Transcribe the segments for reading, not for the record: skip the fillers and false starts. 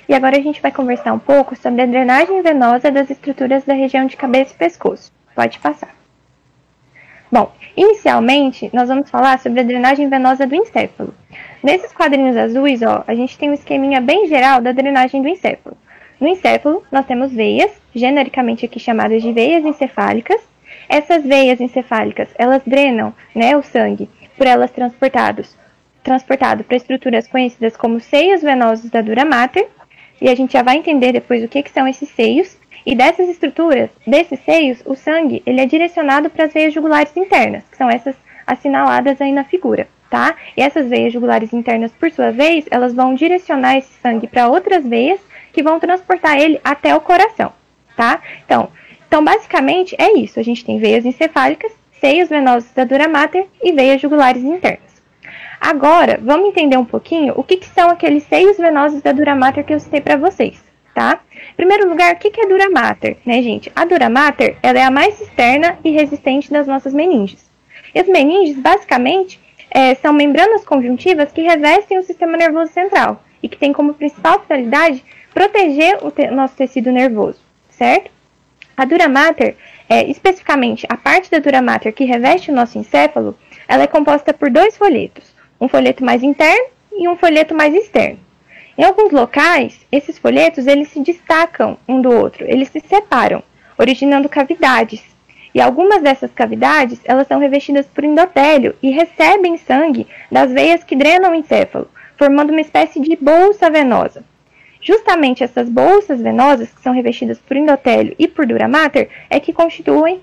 E agora a gente vai conversar um pouco sobre a drenagem venosa das estruturas da região de cabeça e pescoço. Pode passar. Bom, inicialmente nós vamos falar sobre a drenagem venosa do encéfalo. Nesses quadrinhos azuis, a gente tem um esqueminha bem geral da drenagem do encéfalo. No encéfalo, nós temos veias, genericamente aqui chamadas de veias encefálicas. Essas veias encefálicas, elas drenam, o sangue por elas transportado para estruturas conhecidas como seios venosos da dura mater. E a gente já vai entender depois o que são esses seios. E dessas estruturas, desses seios, o sangue ele é direcionado para as veias jugulares internas, que são essas assinaladas aí na figura, tá? E essas veias jugulares internas, por sua vez, elas vão direcionar esse sangue para outras veias que vão transportar ele até o coração, tá? Então, basicamente, é isso. A gente tem veias encefálicas, seios venosos da dura mater e veias jugulares internas. Agora, vamos entender um pouquinho o que são aqueles seios venosos da dura mater que eu citei para vocês, tá? Em primeiro lugar, o que é dura mater, gente? A dura mater, ela é a mais externa e resistente das nossas meninges. E as meninges, basicamente, são membranas conjuntivas que revestem o sistema nervoso central e que tem como principal finalidade proteger o nosso tecido nervoso, certo? A dura mater, especificamente a parte da dura mater que reveste o nosso encéfalo, ela é composta por dois folhetos, um folheto mais interno e um folheto mais externo. Em alguns locais, esses folhetos eles se destacam um do outro, eles se separam, originando cavidades. E algumas dessas cavidades elas são revestidas por endotélio e recebem sangue das veias que drenam o encéfalo, formando uma espécie de bolsa venosa. Justamente essas bolsas venosas, que são revestidas por endotélio e por dura mater, é que constituem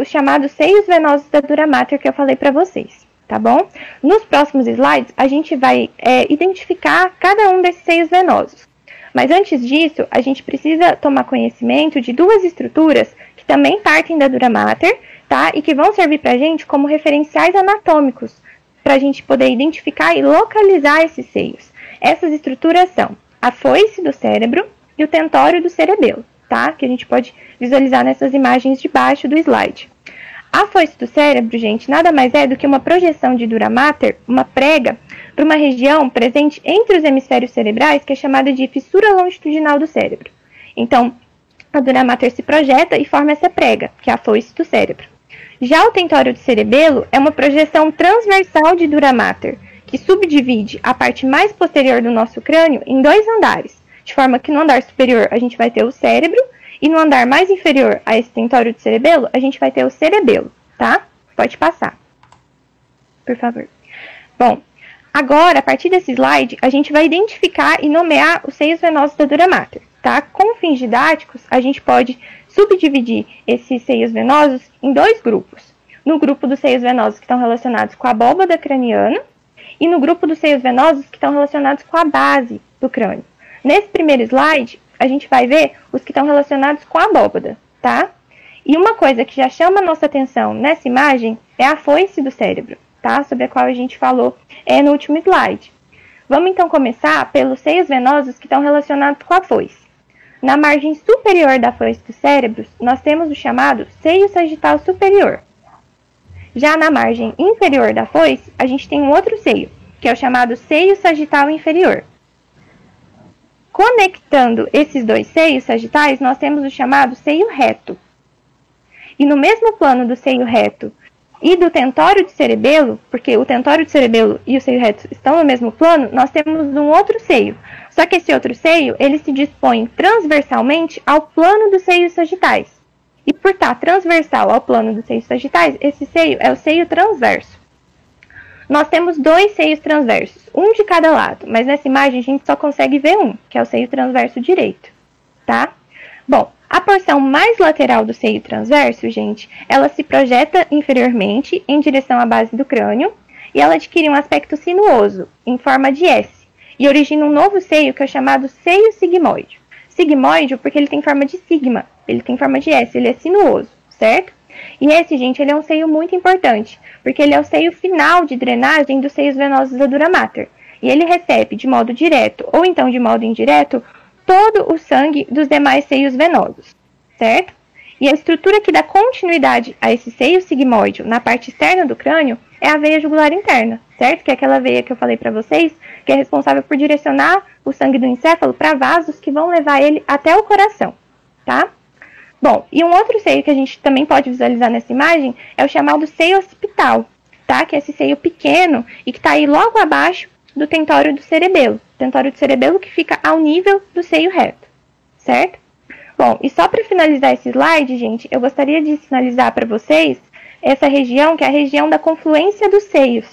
os chamados seios venosos da dura mater que eu falei para vocês, tá bom? Nos próximos slides, a gente vai identificar cada um desses seios venosos. Mas antes disso, a gente precisa tomar conhecimento de duas estruturas que também partem da dura mater, tá? E que vão servir para a gente como referenciais anatômicos, para a gente poder identificar e localizar esses seios. Essas estruturas são a foice do cérebro e o tentório do cerebelo, tá? Que a gente pode visualizar nessas imagens de baixo do slide. A foice do cérebro, gente, nada mais é do que uma projeção de dura mater, uma prega, para uma região presente entre os hemisférios cerebrais, que é chamada de fissura longitudinal do cérebro. Então, a dura mater se projeta e forma essa prega, que é a foice do cérebro. Já o tentório do cerebelo é uma projeção transversal de dura mater, que subdivide a parte mais posterior do nosso crânio em dois andares, de forma que no andar superior a gente vai ter o cérebro, e no andar mais inferior a esse tentório do cerebelo, a gente vai ter o cerebelo, tá? Pode passar, por favor. Bom, agora, a partir desse slide, a gente vai identificar e nomear os seios venosos da dura mater, tá? Com fins didáticos, a gente pode subdividir esses seios venosos em dois grupos. No grupo dos seios venosos que estão relacionados com a abóbada craniana e no grupo dos seios venosos que estão relacionados com a base do crânio. Nesse primeiro slide, a gente vai ver os que estão relacionados com a abóbada, tá? E uma coisa que já chama a nossa atenção nessa imagem é a foice do cérebro, tá? Sobre a qual a gente falou no último slide. Vamos então começar pelos seios venosos que estão relacionados com a foice. Na margem superior da foice do cérebro, nós temos o chamado seio sagital superior. Já na margem inferior da foice, a gente tem um outro seio, que é o chamado seio sagital inferior. Conectando esses dois seios sagitais, nós temos o chamado seio reto. E no mesmo plano do seio reto e do tentório de cerebelo, porque o tentório de cerebelo e o seio reto estão no mesmo plano, nós temos um outro seio. Só que esse outro seio, ele se dispõe transversalmente ao plano dos seios sagitais. E por estar transversal ao plano dos seios sagitais, esse seio é o seio transverso. Nós temos dois seios transversos, um de cada lado, mas nessa imagem a gente só consegue ver um, que é o seio transverso direito, tá? Bom, a porção mais lateral do seio transverso, gente, ela se projeta inferiormente em direção à base do crânio e ela adquire um aspecto sinuoso, em forma de S, e origina um novo seio que é chamado seio sigmoide. Sigmoide porque ele tem forma de sigma, ele tem forma de S, ele é sinuoso, certo? E esse, gente, ele é um seio muito importante, porque ele é o seio final de drenagem dos seios venosos da dura mater. E ele recebe, de modo direto ou então de modo indireto, todo o sangue dos demais seios venosos, certo? E a estrutura que dá continuidade a esse seio sigmoide na parte externa do crânio é a veia jugular interna, certo? Que é aquela veia que eu falei para vocês, que é responsável por direcionar o sangue do encéfalo para vasos que vão levar ele até o coração, tá? Bom, e um outro seio que a gente também pode visualizar nessa imagem é o chamado seio occipital, tá? Que é esse seio pequeno e que está aí logo abaixo do tentório do cerebelo. Tentório do cerebelo que fica ao nível do seio reto, certo? Bom, e só para finalizar esse slide, gente, eu gostaria de sinalizar para vocês essa região, que é a região da confluência dos seios,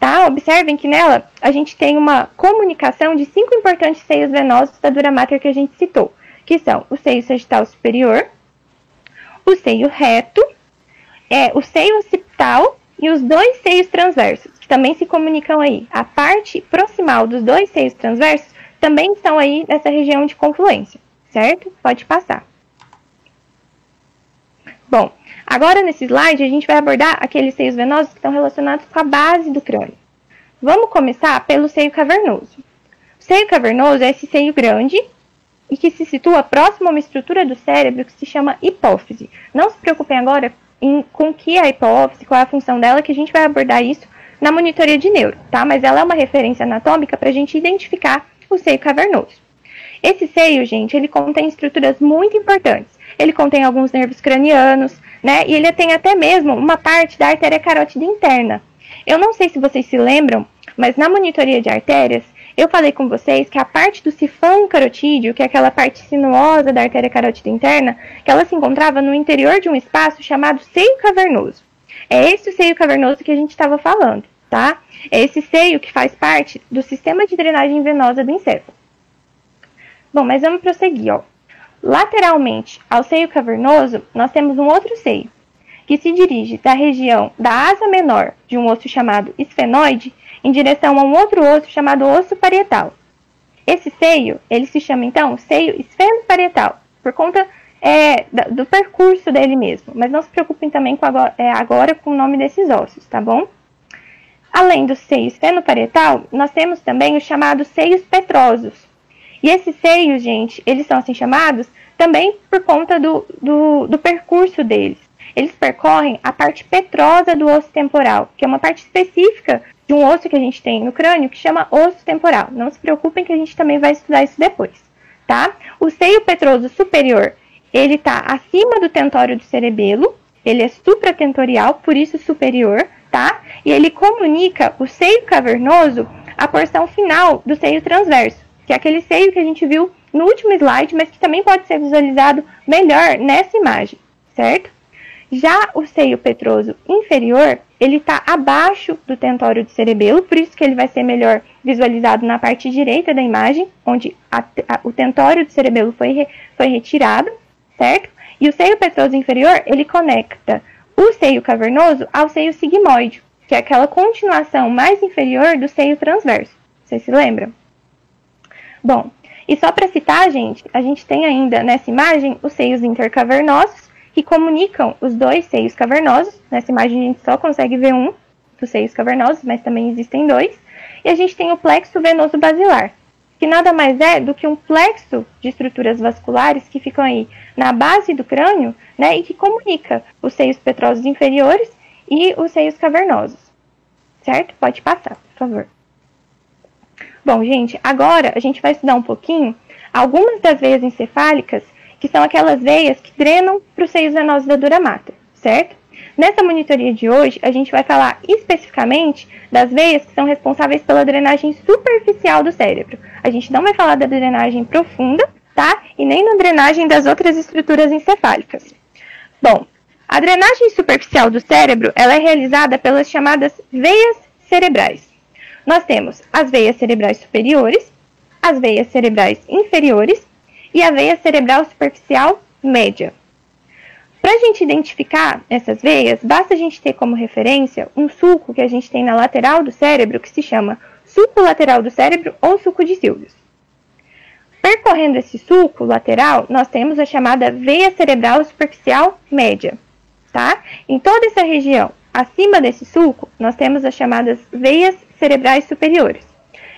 tá? Observem que nela a gente tem uma comunicação de 5 importantes seios venosos da dura mater que a gente citou, que são o seio sagital superior, o seio reto, o seio occipital e os 2 seios transversos, que também se comunicam aí. A parte proximal dos 2 seios transversos também estão aí nessa região de confluência, certo? Pode passar. Bom, agora nesse slide a gente vai abordar aqueles seios venosos que estão relacionados com a base do crânio. Vamos começar pelo seio cavernoso. O seio cavernoso é esse seio grande e que se situa próximo a uma estrutura do cérebro que se chama hipófise. Não se preocupem agora com o que é a hipófise, qual é a função dela, que a gente vai abordar isso na monitoria de neuro, tá? Mas ela é uma referência anatômica para a gente identificar o seio cavernoso. Esse seio, gente, ele contém estruturas muito importantes. Ele contém alguns nervos cranianos, né? E ele tem até mesmo uma parte da artéria carótida interna. Eu não sei se vocês se lembram, mas na monitoria de artérias, eu falei com vocês que a parte do sifão carotídeo, que é aquela parte sinuosa da artéria carótida interna, que ela se encontrava no interior de um espaço chamado seio cavernoso. É esse o seio cavernoso que a gente estava falando, tá? É esse seio que faz parte do sistema de drenagem venosa do encéfalo. Bom, mas vamos prosseguir, ó. Lateralmente ao seio cavernoso, nós temos um outro seio, que se dirige da região da asa menor de um osso chamado esfenoide em direção a um outro osso chamado osso parietal. Esse seio, ele se chama então seio esfenoparietal, por conta do percurso dele mesmo, mas não se preocupem também agora com o nome desses ossos, tá bom? Além do seio esfenoparietal, nós temos também os chamados seios petrosos. E esses seios, gente, eles são assim chamados também por conta do percurso deles. Eles percorrem a parte petrosa do osso temporal, que é uma parte específica de um osso que a gente tem no crânio, que chama osso temporal. Não se preocupem que a gente também vai estudar isso depois, tá? O seio petroso superior, ele está acima do tentório do cerebelo, ele é supratentorial, por isso superior, tá? E ele comunica o seio cavernoso à porção final do seio transverso, que é aquele seio que a gente viu no último slide, mas que também pode ser visualizado melhor nessa imagem, certo? Já o seio petroso inferior, ele está abaixo do tentório do cerebelo, por isso que ele vai ser melhor visualizado na parte direita da imagem, onde o tentório do cerebelo foi retirado, certo? E o seio petroso inferior, ele conecta o seio cavernoso ao seio sigmoide, que é aquela continuação mais inferior do seio transverso. Vocês se lembram? Bom, e só para citar, gente, a gente tem ainda nessa imagem os seios intercavernosos, que comunicam os 2 seios cavernosos. Nessa imagem a gente só consegue ver um dos seios cavernosos, mas também existem 2. E a gente tem o plexo venoso basilar, que nada mais é do que um plexo de estruturas vasculares que ficam aí na base do crânio, né, e que comunica os seios petrosos inferiores e os seios cavernosos. Certo? Pode passar, por favor. Bom, gente, agora a gente vai estudar um pouquinho algumas das veias encefálicas, que são aquelas veias que drenam para os seios venosos da dura mater, certo? Nessa monitoria de hoje, a gente vai falar especificamente das veias que são responsáveis pela drenagem superficial do cérebro. A gente não vai falar da drenagem profunda, tá? E nem na drenagem das outras estruturas encefálicas. Bom, a drenagem superficial do cérebro, ela é realizada pelas chamadas veias cerebrais. Nós temos as veias cerebrais superiores, as veias cerebrais inferiores e a veia cerebral superficial média. Para a gente identificar essas veias, basta a gente ter como referência um sulco que a gente tem na lateral do cérebro, que se chama sulco lateral do cérebro ou sulco de Sylvius. Percorrendo esse sulco lateral, nós temos a chamada veia cerebral superficial média, tá? Em toda essa região, acima desse sulco, nós temos as chamadas veias cerebrais superiores.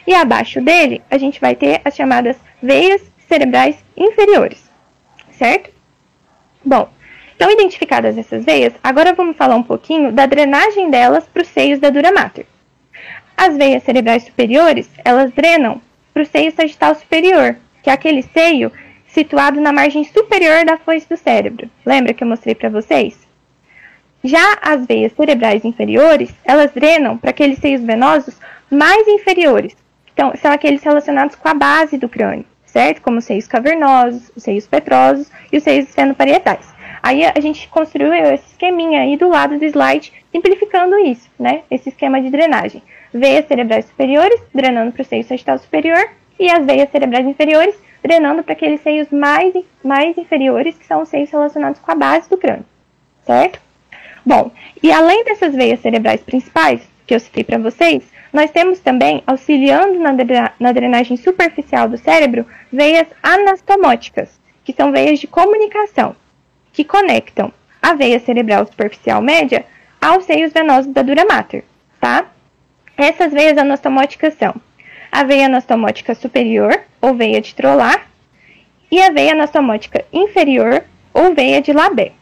E abaixo dele, a gente vai ter as chamadas veias cerebrais inferiores, certo? Bom, Então, identificadas essas veias, agora vamos falar um pouquinho da drenagem delas para os seios da dura mater. As veias cerebrais superiores, elas drenam para o seio sagital superior, que é aquele seio situado na margem superior da foice do cérebro. Lembra que eu mostrei para vocês? Já as veias cerebrais inferiores, elas drenam para aqueles seios venosos mais inferiores. Então, são aqueles relacionados com a base do crânio, certo? Como os seios cavernosos, os seios petrosos e os seios esfenoparietais. Aí a gente construiu esse esqueminha aí do lado do slide, simplificando isso, né? Esse esquema de drenagem. Veias cerebrais superiores, drenando para o seio sagital superior, e as veias cerebrais inferiores, drenando para aqueles seios mais inferiores, que são os seios relacionados com a base do crânio, certo? Bom, e além dessas veias cerebrais principais, que eu citei para vocês, nós temos também, auxiliando na drenagem superficial do cérebro, veias anastomóticas, que são veias de comunicação, que conectam a veia cerebral superficial média aos seios venosos da dura mater, tá? Essas veias anastomóticas são a veia anastomótica superior, ou veia de Trolar, e a veia anastomótica inferior, ou veia de Labé.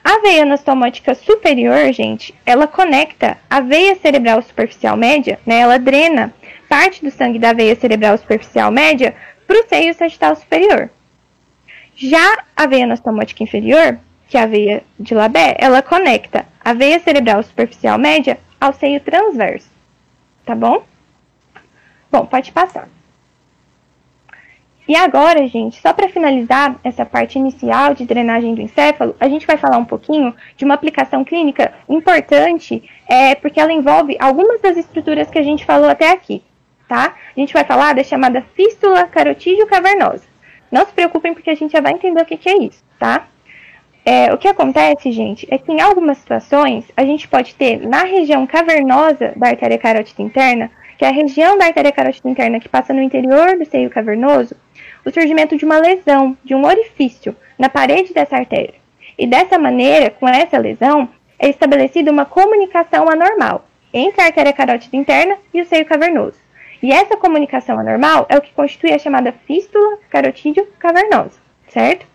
A veia anastomótica superior, gente, ela conecta a veia cerebral superficial média, né? Ela drena parte do sangue da veia cerebral superficial média para o seio sagital superior. Já a veia anastomótica inferior, que é a veia de Labé, ela conecta a veia cerebral superficial média ao seio transverso, tá bom? Bom, pode passar. E agora, gente, só para finalizar essa parte inicial de drenagem do encéfalo, a gente vai falar um pouquinho de uma aplicação clínica importante, porque ela envolve algumas das estruturas que a gente falou até aqui, tá? A gente vai falar da chamada fístula carotídeo cavernosa. Não se preocupem, porque a gente já vai entender o que é isso, tá? O que acontece, gente, é que em algumas situações, a gente pode ter na região cavernosa da artéria carótida interna, que é a região da artéria carótida interna que passa no interior do seio cavernoso, o surgimento de uma lesão, de um orifício na parede dessa artéria. E dessa maneira, com essa lesão, é estabelecida uma comunicação anormal entre a artéria carótida interna e o seio cavernoso. E essa comunicação anormal é o que constitui a chamada fístula carotídeo cavernosa, certo?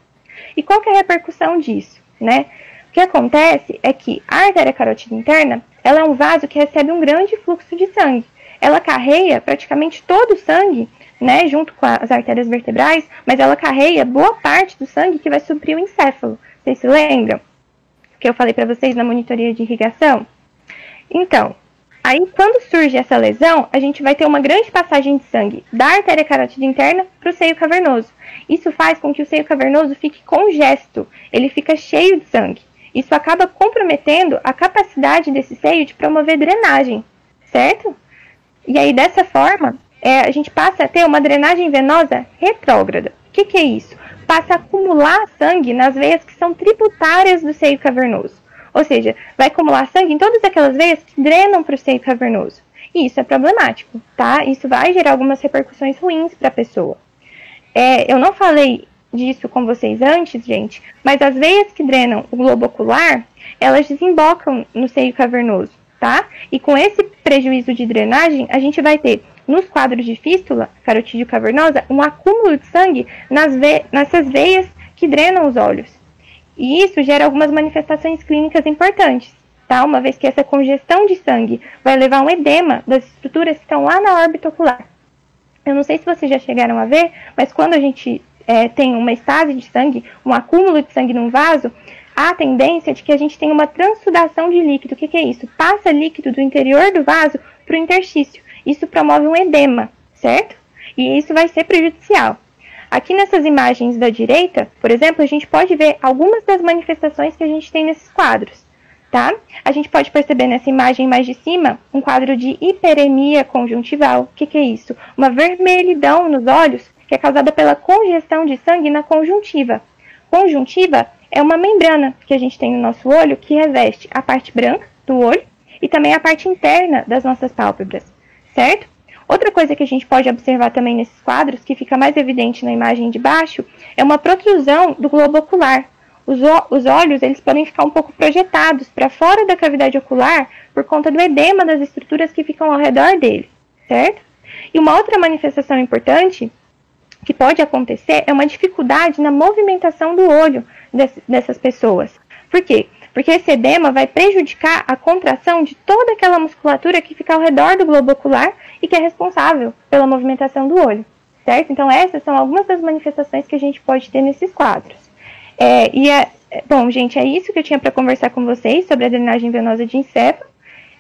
E qual que é a repercussão disso, né? O que acontece é que a artéria carótida interna, ela é um vaso que recebe um grande fluxo de sangue. Ela carrega praticamente todo o sangue, né, junto com as artérias vertebrais, mas ela carrega boa parte do sangue que vai suprir o encéfalo. Vocês se lembram que eu falei para vocês na monitoria de irrigação? Então, aí quando surge essa lesão, a gente vai ter uma grande passagem de sangue da artéria carótida interna para o seio cavernoso. Isso faz com que o seio cavernoso fique congesto, ele fica cheio de sangue. Isso acaba comprometendo a capacidade desse seio de promover drenagem, certo? E aí, dessa forma, a gente passa a ter uma drenagem venosa retrógrada. O que é isso? Passa a acumular sangue nas veias que são tributárias do seio cavernoso. Ou seja, vai acumular sangue em todas aquelas veias que drenam para o seio cavernoso. E isso é problemático, tá? Isso vai gerar algumas repercussões ruins para a pessoa. Eu não falei disso com vocês antes, gente, mas as veias que drenam o globo ocular, elas desembocam no seio cavernoso, tá? E com esse prejuízo de drenagem, a gente vai ter, nos quadros de fístula carotídeo cavernosa, um acúmulo de sangue nessas veias que drenam os olhos. E isso gera algumas manifestações clínicas importantes, tá? Uma vez que essa congestão de sangue vai levar a um edema das estruturas que estão lá na órbita ocular. Eu não sei se vocês já chegaram a ver, mas quando a gente tem uma estase de sangue, um acúmulo de sangue num vaso, há a tendência de que a gente tenha uma transsudação de líquido. O que é isso? Passa líquido do interior do vaso para o interstício. Isso promove um edema, certo? E isso vai ser prejudicial. Aqui nessas imagens da direita, por exemplo, a gente pode ver algumas das manifestações que a gente tem nesses quadros, tá? A gente pode perceber nessa imagem mais de cima um quadro de hiperemia conjuntival. O que é isso? Uma vermelhidão nos olhos que é causada pela congestão de sangue na conjuntiva. Conjuntiva é uma membrana que a gente tem no nosso olho que reveste a parte branca do olho e também a parte interna das nossas pálpebras, certo? Outra coisa que a gente pode observar também nesses quadros, que fica mais evidente na imagem de baixo, é uma protrusão do globo ocular. Os olhos eles podem ficar um pouco projetados para fora da cavidade ocular por conta do edema das estruturas que ficam ao redor dele, certo? E uma outra manifestação importante que pode acontecer é uma dificuldade na movimentação do olho, dessas pessoas. Por quê? Porque esse edema vai prejudicar a contração de toda aquela musculatura que fica ao redor do globo ocular e que é responsável pela movimentação do olho, certo? Então essas são algumas das manifestações que a gente pode ter nesses quadros. Bom, gente, é isso que eu tinha para conversar com vocês sobre a drenagem venosa de encéfalo.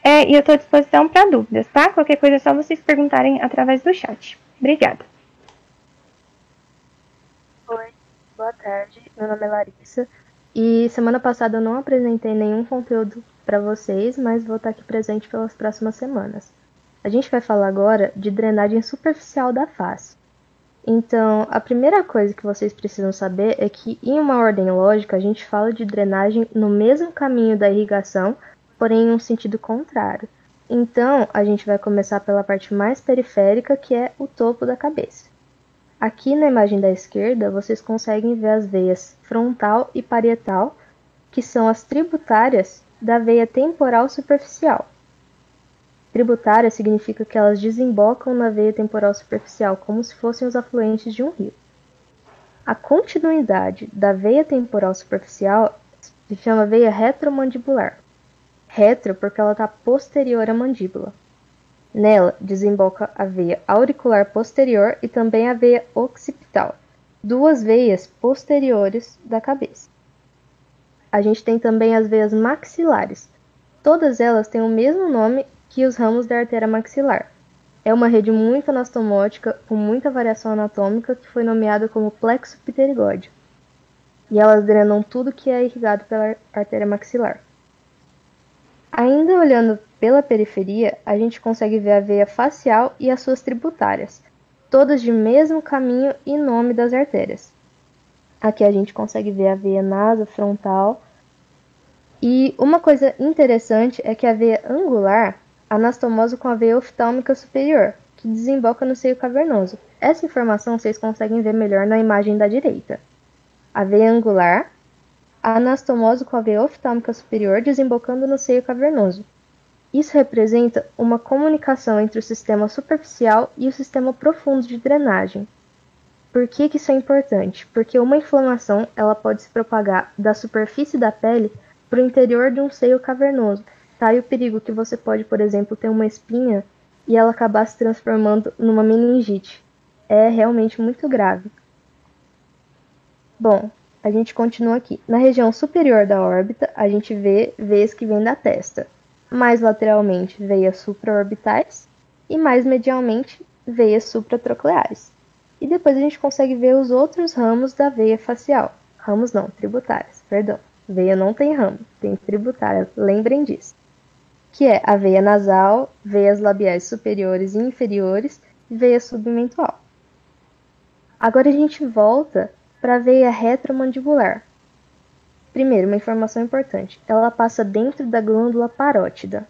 E eu estou à disposição para dúvidas, tá? Qualquer coisa é só vocês perguntarem através do chat. Obrigada. Oi, boa tarde. Meu nome é Larissa. E semana passada eu não apresentei nenhum conteúdo para vocês, mas vou estar aqui presente pelas próximas semanas. A gente vai falar agora de drenagem superficial da face. Então, a primeira coisa que vocês precisam saber é que, em uma ordem lógica, a gente fala de drenagem no mesmo caminho da irrigação, porém em um sentido contrário. Então, a gente vai começar pela parte mais periférica, que é o topo da cabeça. Aqui na imagem da esquerda, vocês conseguem ver as veias frontal e parietal, que são as tributárias da veia temporal superficial. Tributária significa que elas desembocam na veia temporal superficial, como se fossem os afluentes de um rio. A continuidade da veia temporal superficial se chama veia retromandibular. Retro porque ela está posterior à mandíbula. Nela desemboca a veia auricular posterior e também a veia occipital, duas veias posteriores da cabeça. A gente tem também as veias maxilares. Todas elas têm o mesmo nome que os ramos da artéria maxilar. É uma rede muito anastomótica, com muita variação anatômica, que foi nomeada como plexo pterigóide. E elas drenam tudo que é irrigado pela artéria maxilar. Ainda olhando pela periferia, a gente consegue ver a veia facial e as suas tributárias, todas de mesmo caminho e nome das artérias. Aqui a gente consegue ver a veia nasofrontal. E uma coisa interessante é que a veia angular anastomosa com a veia oftálmica superior, que desemboca no seio cavernoso. Essa informação vocês conseguem ver melhor na imagem da direita. A veia angular anastomosa com a veia oftálmica superior desembocando no seio cavernoso. Isso representa uma comunicação entre o sistema superficial e o sistema profundo de drenagem. Por que isso é importante? Porque uma inflamação ela pode se propagar da superfície da pele para o interior de um seio cavernoso. Tá aí o perigo que você pode, por exemplo, ter uma espinha e ela acabar se transformando numa meningite. É realmente muito grave. Bom, a gente continua aqui. Na região superior da órbita, a gente vê veias que vêm da testa. Mais lateralmente, veias supraorbitais e mais medialmente, veias supratrocleares. E depois a gente consegue ver os outros ramos da veia facial. Ramos não, tributárias, perdão. Veia não tem ramo, tem tributária, lembrem disso. Que é a veia nasal, veias labiais superiores e inferiores e veia submental. Agora a gente volta para a veia retromandibular. Primeiro, uma informação importante. Ela passa dentro da glândula parótida.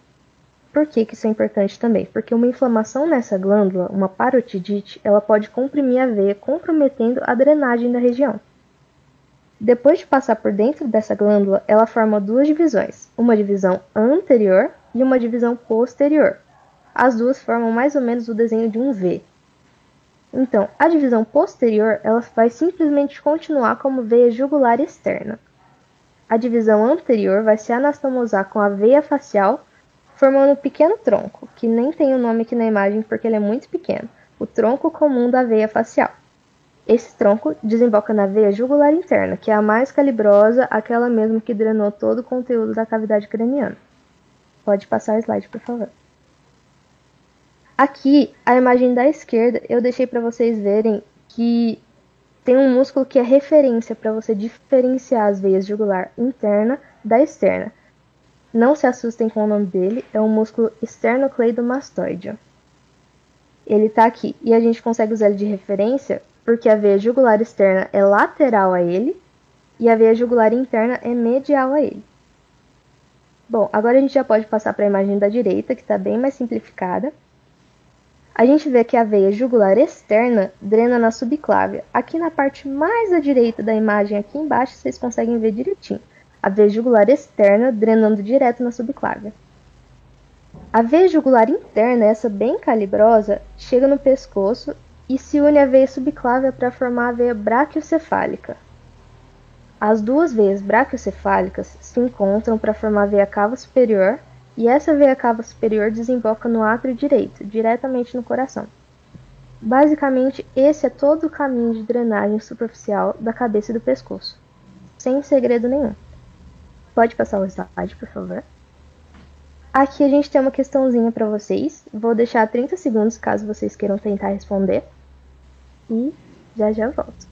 Por que isso é importante também? Porque uma inflamação nessa glândula, uma parotidite, ela pode comprimir a veia, comprometendo a drenagem da região. Depois de passar por dentro dessa glândula, ela forma duas divisões. Uma divisão anterior e uma divisão posterior. As duas formam mais ou menos o desenho de um V. Então, a divisão posterior ela vai simplesmente continuar como veia jugular externa. A divisão anterior vai se anastomosar com a veia facial, formando um pequeno tronco, que nem tem o nome aqui na imagem porque ele é muito pequeno, o tronco comum da veia facial. Esse tronco desemboca na veia jugular interna, que é a mais calibrosa, aquela mesmo que drenou todo o conteúdo da cavidade craniana. Pode passar o slide, por favor. Aqui, a imagem da esquerda, eu deixei para vocês verem que tem um músculo que é referência para você diferenciar as veias jugular interna da externa. Não se assustem com o nome dele, é um músculo esternocleidomastoideo. Ele está aqui e a gente consegue usar ele de referência porque a veia jugular externa é lateral a ele e a veia jugular interna é medial a ele. Bom, agora a gente já pode passar para a imagem da direita, que está bem mais simplificada. A gente vê que a veia jugular externa drena na subclávia. Aqui na parte mais à direita da imagem, aqui embaixo, vocês conseguem ver direitinho. A veia jugular externa drenando direto na subclávia. A veia jugular interna, essa bem calibrosa, chega no pescoço e se une à veia subclávia para formar a veia braquiocefálica. As duas veias braquiocefálicas se encontram para formar a veia cava superior, e essa veia cava superior desemboca no átrio direito, diretamente no coração. Basicamente, esse é todo o caminho de drenagem superficial da cabeça e do pescoço, sem segredo nenhum. Pode passar o slide, por favor. Aqui a gente tem uma questãozinha para vocês. Vou deixar 30 segundos caso vocês queiram tentar responder. E já volto.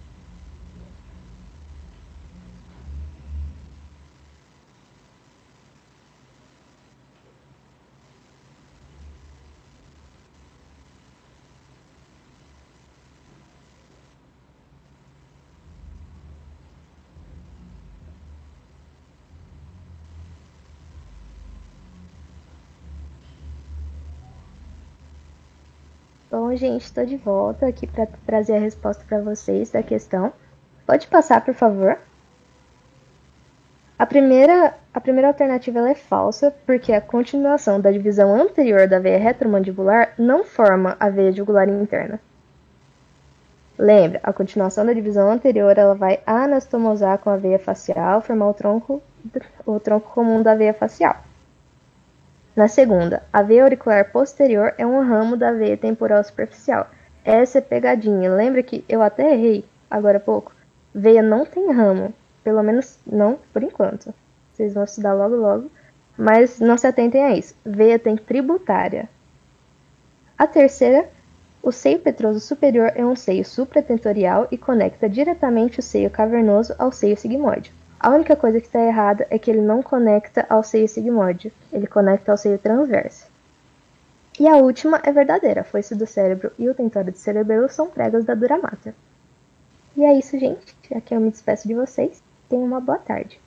Bom, gente, estou de volta aqui para trazer a resposta para vocês da questão. Pode passar, por favor. A primeira alternativa ela é falsa, porque a continuação da divisão anterior da veia retromandibular não forma a veia jugular interna. Lembra, a continuação da divisão anterior ela vai anastomosar com a veia facial, formar o tronco comum da veia facial. Na segunda, a veia auricular posterior é um ramo da veia temporal superficial. Essa é pegadinha. Lembra que eu até errei agora há pouco? Veia não tem ramo, pelo menos não por enquanto. Vocês vão estudar logo, mas não se atentem a isso. Veia tem tributária. A terceira, o seio petroso superior é um seio supratentorial e conecta diretamente o seio cavernoso ao seio sigmoide. A única coisa que está errada é que ele não conecta ao seio sigmoide, ele conecta ao seio transverso. E a última é verdadeira, a foice do cérebro e o tentório do cerebelo são pregas da dura mater. E é isso, gente. Aqui eu me despeço de vocês. Tenham uma boa tarde.